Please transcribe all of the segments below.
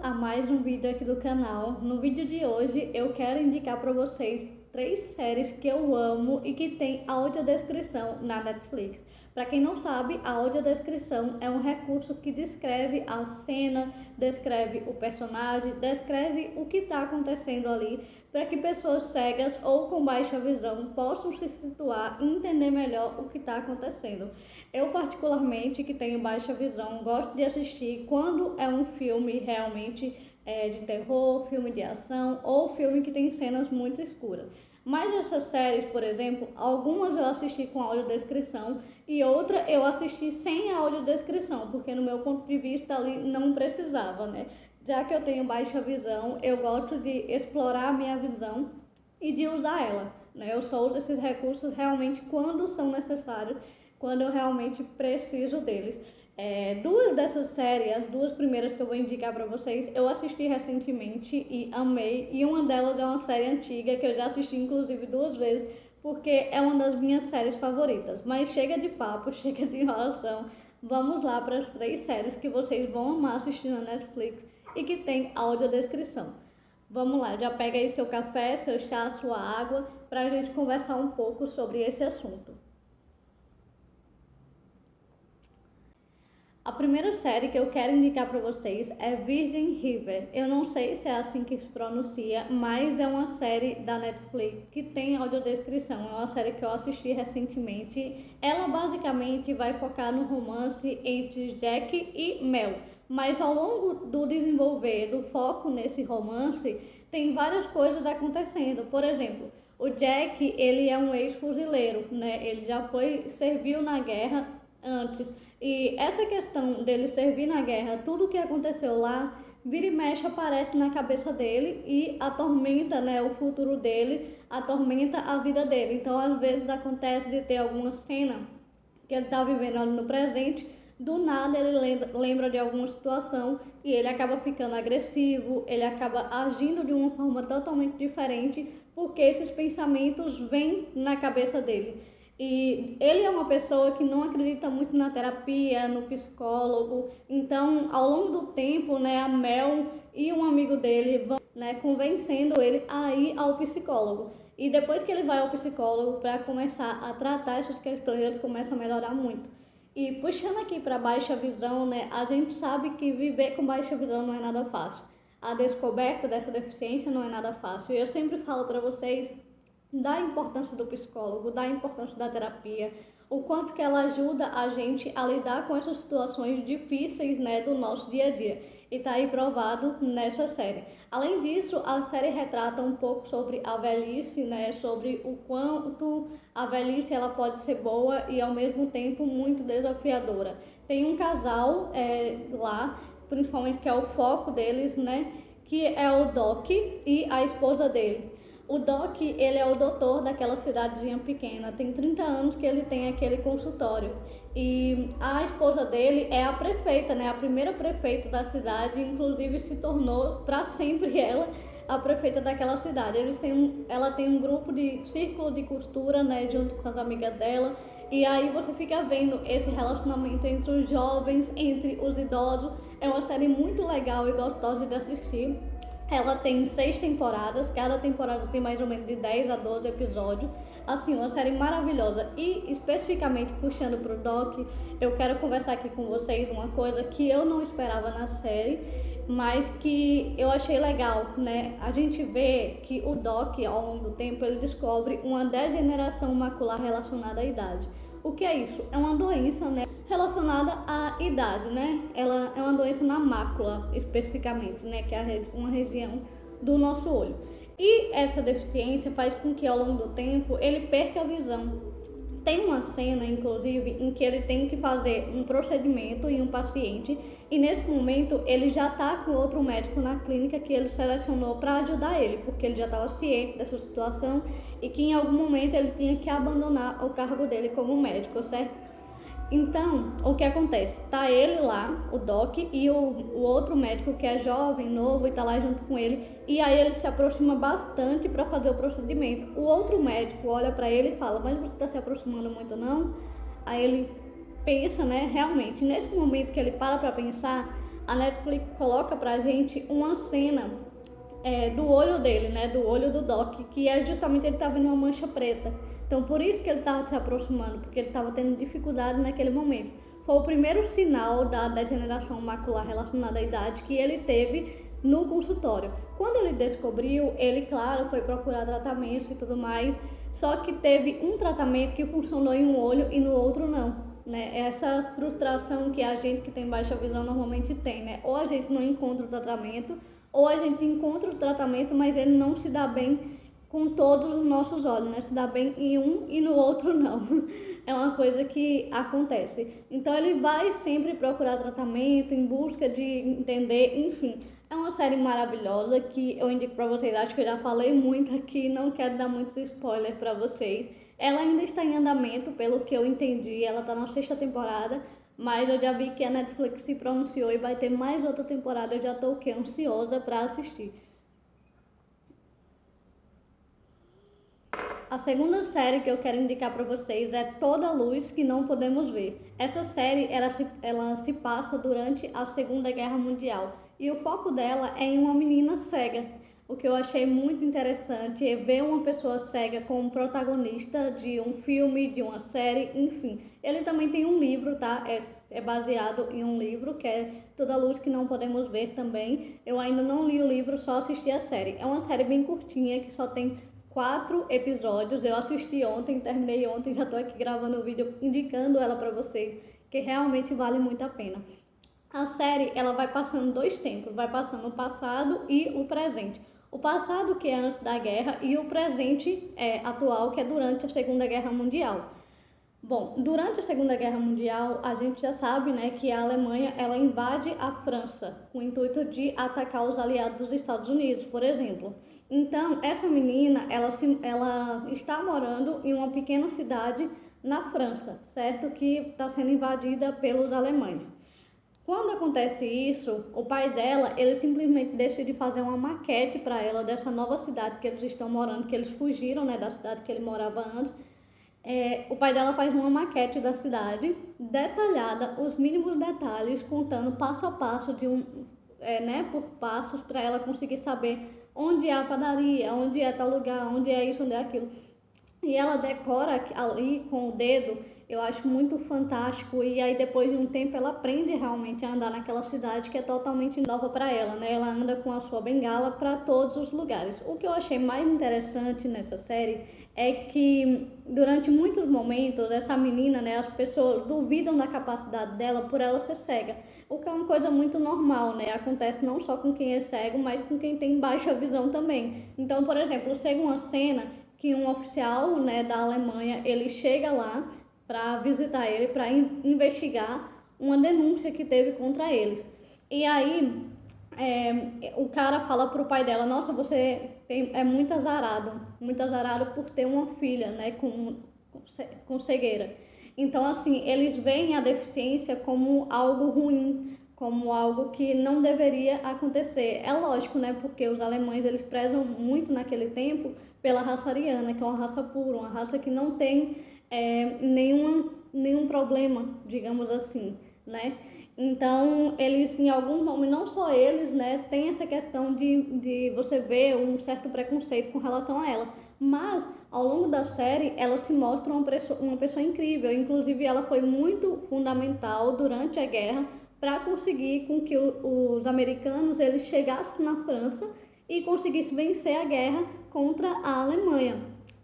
a mais um vídeo aqui do canal. No vídeo de hoje eu quero indicar para vocês 3 séries que eu amo e que tem audiodescrição na Netflix. Para quem não sabe, a audiodescrição é um recurso que descreve a cena, descreve o personagem, descreve o que está acontecendo ali, para que pessoas cegas ou com baixa visão possam se situar e entender melhor o que está acontecendo. Eu, particularmente, que tenho baixa visão, gosto de assistir quando é um filme realmente de terror, filme de ação ou filme que tem cenas muito escuras. Mas essas séries, por exemplo, algumas eu assisti com audiodescrição e outra eu assisti sem audiodescrição, porque no meu ponto de vista ali não precisava, né? Já que eu tenho baixa visão, eu gosto de explorar a minha visão e de usar ela, né? Eu só uso esses recursos realmente quando são necessários, quando eu realmente preciso deles. Duas dessas séries, as duas primeiras que eu vou indicar para vocês, eu assisti recentemente e amei. E uma delas é uma série antiga que eu já assisti inclusive 2 vezes, porque é uma das minhas séries favoritas. Mas chega de papo, chega de enrolação. Vamos lá para as 3 séries que vocês vão amar assistir na Netflix e que tem audiodescrição. Vamos lá, já pega aí seu café, seu chá, sua água, para a gente conversar um pouco sobre esse assunto. A primeira série que eu quero indicar para vocês é Virgin River. Eu não sei se é assim que se pronuncia, mas é uma série da Netflix que tem audiodescrição. É uma série que eu assisti recentemente. Ela basicamente vai focar no romance entre Jack e Mel. Mas ao longo do desenvolver, do foco nesse romance, tem várias coisas acontecendo. Por exemplo, o Jack, ele é um ex-fuzileiro, né? Ele já serviu na guerra antes. E essa questão dele servir na guerra, tudo o que aconteceu lá, vira e mexe aparece na cabeça dele e atormenta, né, o futuro dele, atormenta a vida dele. Então, às vezes acontece de ter alguma cena que ele está vivendo ali no presente, do nada ele lembra de alguma situação e ele acaba ficando agressivo, ele acaba agindo de uma forma totalmente diferente, porque esses pensamentos vêm na cabeça dele. E ele é uma pessoa que não acredita muito na terapia, no psicólogo. Então, ao longo do tempo, né, a Mel e um amigo dele vão, né, convencendo ele a ir ao psicólogo. E depois que ele vai ao psicólogo para começar a tratar essas questões, ele começa a melhorar muito. E puxando aqui para baixa visão, né, a gente sabe que viver com baixa visão não é nada fácil. A descoberta dessa deficiência não é nada fácil. E eu sempre falo para vocês da importância do psicólogo, da importância da terapia, o quanto que ela ajuda a gente a lidar com essas situações difíceis, né, do nosso dia a dia. E tá aí provado nessa série. Além disso, a série retrata um pouco sobre a velhice, né, sobre o quanto a velhice ela pode ser boa e ao mesmo tempo muito desafiadora. Tem um casal lá, principalmente que é o foco deles, né, que é o Doc e a esposa dele. O Doc, ele é o doutor daquela cidadezinha pequena, tem 30 anos que ele tem aquele consultório. E a esposa dele é a prefeita, né? A primeira prefeita da cidade, inclusive se tornou para sempre ela a prefeita daquela cidade. Ela tem um grupo de círculo de costura, né, junto com as amigas dela. E aí você fica vendo esse relacionamento entre os jovens, entre os idosos. É uma série muito legal e gostosa de assistir. Ela tem 6 temporadas, cada temporada tem mais ou menos de 10 a 12 episódios. Assim, uma série maravilhosa. E especificamente puxando pro Doc, eu quero conversar aqui com vocês uma coisa que eu não esperava na série, mas que eu achei legal, né? A gente vê que o Doc, ao longo do tempo, ele descobre uma degeneração macular relacionada à idade. O que é isso? É uma doença, né, relacionada à idade, né? Ela é uma doença na mácula, especificamente, né, que é uma região do nosso olho. E essa deficiência faz com que ao longo do tempo ele perca a visão. Tem uma cena, inclusive, em que ele tem que fazer um procedimento em um paciente e nesse momento ele já está com outro médico na clínica que ele selecionou para ajudar ele, porque ele já estava ciente dessa situação e que em algum momento ele tinha que abandonar o cargo dele como médico, certo? Então, o que acontece? Tá ele lá, o Doc, e o outro médico que é jovem, novo e tá lá junto com ele. E aí ele se aproxima bastante para fazer o procedimento. O outro médico olha para ele e fala, mas você tá se aproximando muito não? Aí ele pensa, né, realmente, nesse momento que ele para pensar, a Netflix coloca pra gente uma cena do olho dele, né, do olho do Doc, que é justamente ele tá vendo uma mancha preta. Então por isso que ele tava se aproximando, porque ele tava tendo dificuldade naquele momento. Foi o primeiro sinal da degeneração macular relacionada à idade que ele teve no consultório. Quando ele descobriu, ele, claro, foi procurar tratamento e tudo mais, só que teve um tratamento que funcionou em um olho e no outro não, né? Essa frustração que a gente que tem baixa visão normalmente tem, né? Ou a gente não encontra o tratamento, ou a gente encontra o tratamento, mas ele não se dá bem com todos os nossos olhos, né? Se dá bem em um e no outro não. É uma coisa que acontece. Então ele vai sempre procurar tratamento em busca de entender, enfim. É uma série maravilhosa que eu indico pra vocês. Acho que eu já falei muito aqui, não quero dar muitos spoilers pra vocês. Ela ainda está em andamento, pelo que eu entendi. Ela tá na 6ª temporada, mas eu já vi que a Netflix se pronunciou e vai ter mais outra temporada. Eu já tô ansiosa pra assistir. A segunda série que eu quero indicar para vocês é Toda Luz que Não Podemos Ver. Essa série ela se passa durante a Segunda Guerra Mundial e o foco dela é em uma menina cega. O que eu achei muito interessante é ver uma pessoa cega como protagonista de um filme, de uma série, enfim. Ele também tem um livro, tá? É baseado em um livro que é Toda Luz que Não Podemos Ver também. Eu ainda não li o livro, só assisti a série. É uma série bem curtinha que só tem 4 episódios. Eu assisti ontem, terminei ontem, já tô aqui gravando o vídeo indicando ela pra vocês, que realmente vale muito a pena. A série, ela vai passando 2 tempos, vai passando o passado e o presente. O passado, que é antes da guerra, e o presente atual, que é durante a Segunda Guerra Mundial. Bom, durante a Segunda Guerra Mundial, a gente já sabe, né, que a Alemanha, ela invade a França com o intuito de atacar os aliados dos Estados Unidos, por exemplo. Então, essa menina, ela está morando em uma pequena cidade na França, certo? Que está sendo invadida pelos alemães. Quando acontece isso, o pai dela, ele simplesmente decide fazer uma maquete para ela dessa nova cidade que eles estão morando, que eles fugiram, né, da cidade que ele morava antes. O pai dela faz uma maquete da cidade, detalhada, os mínimos detalhes, contando passo a passo né, por passos, para ela conseguir saber onde é a padaria, onde é tal lugar, onde é isso, onde é aquilo. E ela decora ali com o dedo, eu acho muito fantástico. E aí depois de um tempo ela aprende realmente a andar naquela cidade que é totalmente nova para ela, né? Ela anda com a sua bengala para todos os lugares. O que eu achei mais interessante nessa série é que durante muitos momentos essa menina, né, as pessoas duvidam da capacidade dela por ela ser cega, o que é uma coisa muito normal, né? Acontece não só com quem é cego, mas com quem tem baixa visão também. Então, por exemplo, chega uma cena que um oficial, né, da Alemanha, ele chega lá para visitar ele, para investigar uma denúncia que teve contra eles. E aí o cara fala pro pai dela: nossa, você é muito azarado por ter uma filha, né, com cegueira. Então, assim, eles veem a deficiência como algo ruim, como algo que não deveria acontecer. É lógico, né, porque os alemães, eles prezam muito naquele tempo pela raça ariana, que é uma raça pura, uma raça que não tem nenhum problema, digamos assim, né? Então, eles, em alguns momentos, não só eles, né, tem essa questão de você ver um certo preconceito com relação a ela, mas ao longo da série ela se mostra uma pessoa incrível. Inclusive, ela foi muito fundamental durante a guerra para conseguir com que os americanos eles chegassem na França e conseguissem vencer a guerra contra a Alemanha.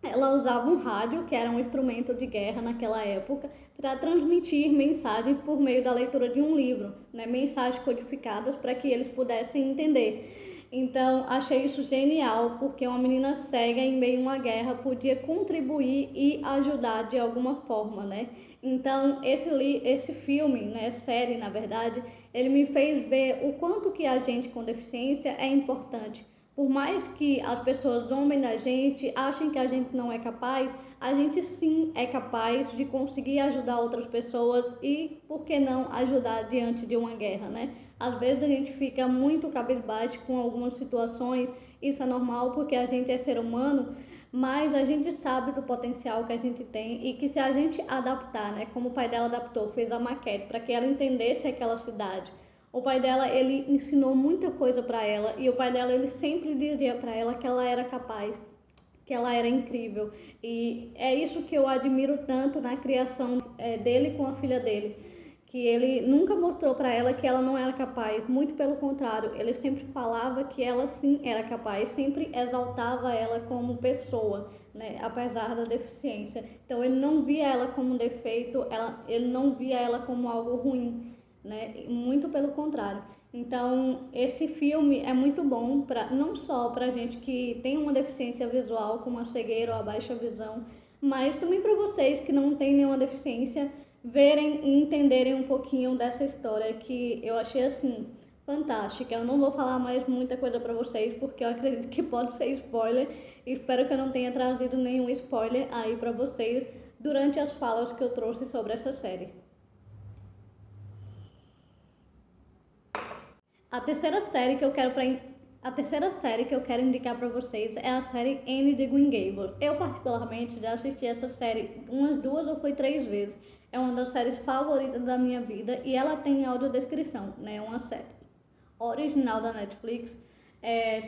Ela usava um rádio, que era um instrumento de guerra naquela época, para transmitir mensagens por meio da leitura de um livro, né? Mensagens codificadas para que eles pudessem entender. Então, achei isso genial, porque uma menina cega em meio a uma guerra podia contribuir e ajudar de alguma forma, né? Então, esse filme, né, série, na verdade, ele me fez ver o quanto que a gente com deficiência é importante. Por mais que as pessoas zombem da gente, achem que a gente não é capaz, a gente sim é capaz de conseguir ajudar outras pessoas e, por que não, ajudar diante de uma guerra, né? Às vezes a gente fica muito cabisbaixo com algumas situações, isso é normal porque a gente é ser humano, mas a gente sabe do potencial que a gente tem e que se a gente adaptar, né, como o pai dela adaptou, fez a maquete para que ela entendesse aquela cidade, O pai dela, ele ensinou muita coisa para ela e o pai dela, ele sempre dizia para ela que ela era capaz, que ela era incrível. E é isso que eu admiro tanto na criação dele com a filha dele, que ele nunca mostrou para ela que ela não era capaz, muito pelo contrário, ele sempre falava que ela sim era capaz, sempre exaltava ela como pessoa, né, apesar da deficiência. Então ele não via ela como um defeito, ele não via ela como algo ruim, né, muito pelo contrário. Então, esse filme é muito bom não só para gente que tem uma deficiência visual, como a cegueira ou a baixa visão, mas também para vocês que não têm nenhuma deficiência, verem e entenderem um pouquinho dessa história que eu achei assim fantástica. Eu não vou falar mais muita coisa para vocês porque eu acredito que pode ser spoiler. Espero que eu não tenha trazido nenhum spoiler aí para vocês durante as falas que eu trouxe sobre essa série. A terceira série que eu quero indicar para vocês é a série Anne de Green Gables. Eu particularmente já assisti essa série umas 2 ou 3 vezes. É uma das séries favoritas da minha vida e ela tem audiodescrição, né? É uma série original da Netflix.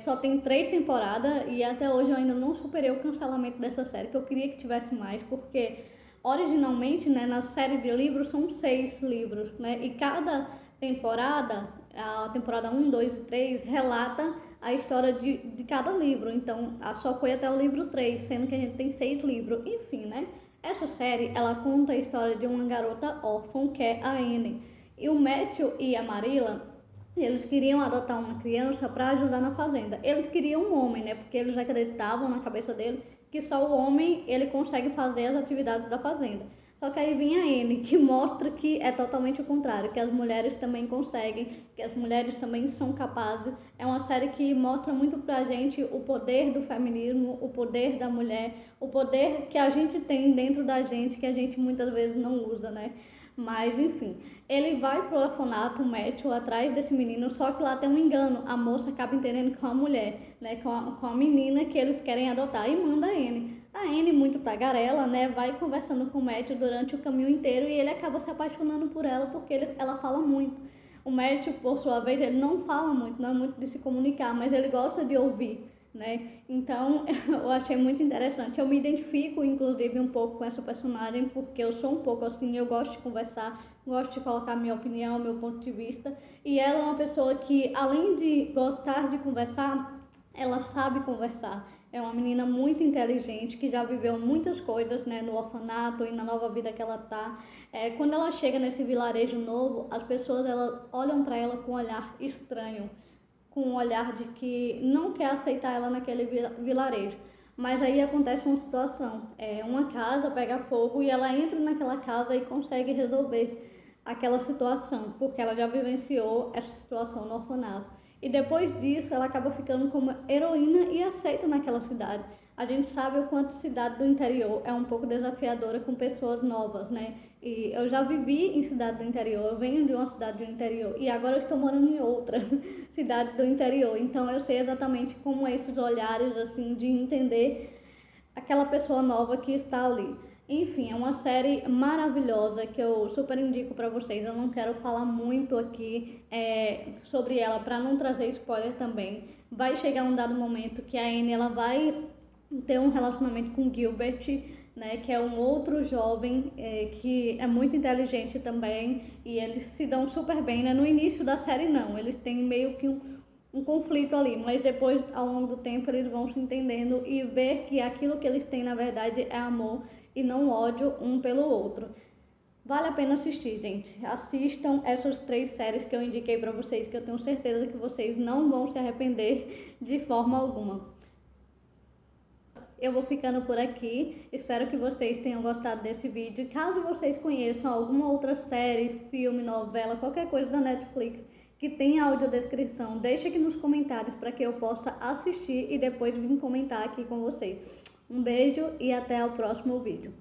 Só tem 3 temporadas e até hoje eu ainda não superei o cancelamento dessa série, que eu queria que tivesse mais, porque originalmente, né, na série de livros são 6 livros, né? E cada temporada, a temporada 1, 2 e 3, relata a história de cada livro. Então, só foi até o livro 3, sendo que a gente tem 6 livros. Enfim, né? Essa série, ela conta a história de uma garota órfã, que é a Anne. E o Matthew e a Marilla, eles queriam adotar uma criança para ajudar na fazenda. Eles queriam um homem, né? Porque eles acreditavam na cabeça dele que só o homem ele consegue fazer as atividades da fazenda. Só que aí vem a Anne, que mostra que é totalmente o contrário, que as mulheres também conseguem, que as mulheres também são capazes. É uma série que mostra muito pra gente o poder do feminismo, o poder da mulher, o poder que a gente tem dentro da gente, que a gente muitas vezes não usa, né? Mas, enfim, ele vai pro orfanato, o Matthew, atrás desse menino, só que lá tem um engano. A moça acaba entendendo que é uma mulher, né? Com a menina que eles querem adotar e manda a Anne. A Anne, muito tagarela, né, vai conversando com o Matthew durante o caminho inteiro e ele acaba se apaixonando por ela porque ela fala muito. O Matthew, por sua vez, ele não fala muito, não é muito de se comunicar, mas ele gosta de ouvir, né? Então, eu achei muito interessante. Eu me identifico, inclusive, um pouco com essa personagem porque eu sou um pouco assim, eu gosto de conversar, gosto de colocar minha opinião, meu ponto de vista. E ela é uma pessoa que, além de gostar de conversar, ela sabe conversar. É uma menina muito inteligente, que já viveu muitas coisas, né, no orfanato e na nova vida que ela tá. Quando ela chega nesse vilarejo novo, as pessoas elas olham para ela com um olhar estranho, com um olhar de que não quer aceitar ela naquele vilarejo. Mas aí acontece uma situação, uma casa pega fogo e ela entra naquela casa e consegue resolver aquela situação, porque ela já vivenciou essa situação no orfanato. E depois disso, ela acaba ficando como heroína e aceita naquela cidade. A gente sabe o quanto cidade do interior é um pouco desafiadora com pessoas novas, né? E eu já vivi em cidade do interior, eu venho de uma cidade do interior e agora eu estou morando em outra cidade do interior. Então eu sei exatamente como esses olhares, assim, de entender aquela pessoa nova que está ali. Enfim, é uma série maravilhosa que eu super indico para vocês. Eu não quero falar muito aqui sobre ela para não trazer spoiler também. Vai chegar um dado momento que a Anne ela vai ter um relacionamento com Gilbert, né, que é um outro jovem que é muito inteligente também e eles se dão super bem, né? No início da série não, eles têm meio que um conflito ali, mas depois ao longo do tempo eles vão se entendendo e ver que aquilo que eles têm na verdade é amor e não ódio um pelo outro. Vale a pena assistir, gente. Assistam essas 3 séries que eu indiquei para vocês, que eu tenho certeza que vocês não vão se arrepender de forma alguma. Eu vou ficando por aqui, espero que vocês tenham gostado desse vídeo. Caso vocês conheçam alguma outra série, filme, novela, qualquer coisa da Netflix que tenha audiodescrição, deixa aqui nos comentários para que eu possa assistir e depois vir comentar aqui com vocês. Um beijo e até o próximo vídeo.